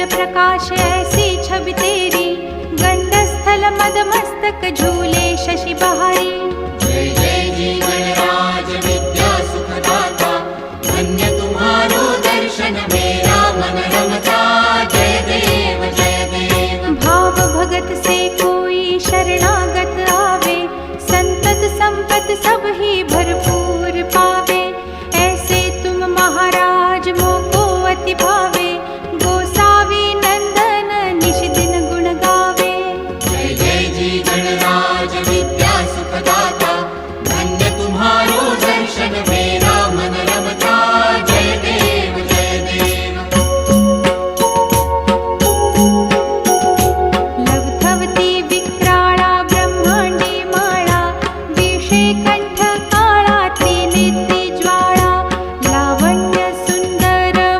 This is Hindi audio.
प्रकाश ऐसी छवि तेरी, गंडस्थल मद मस्तक झूले शशि बहारी। जय जय जीवन राज विद्या सुखदाता, धन्य तुम्हारो दर्शन मेरा मन रमता। जय देव जय देव। भाव भगत से कोई शरणागत आवे, संतत संपत सब ही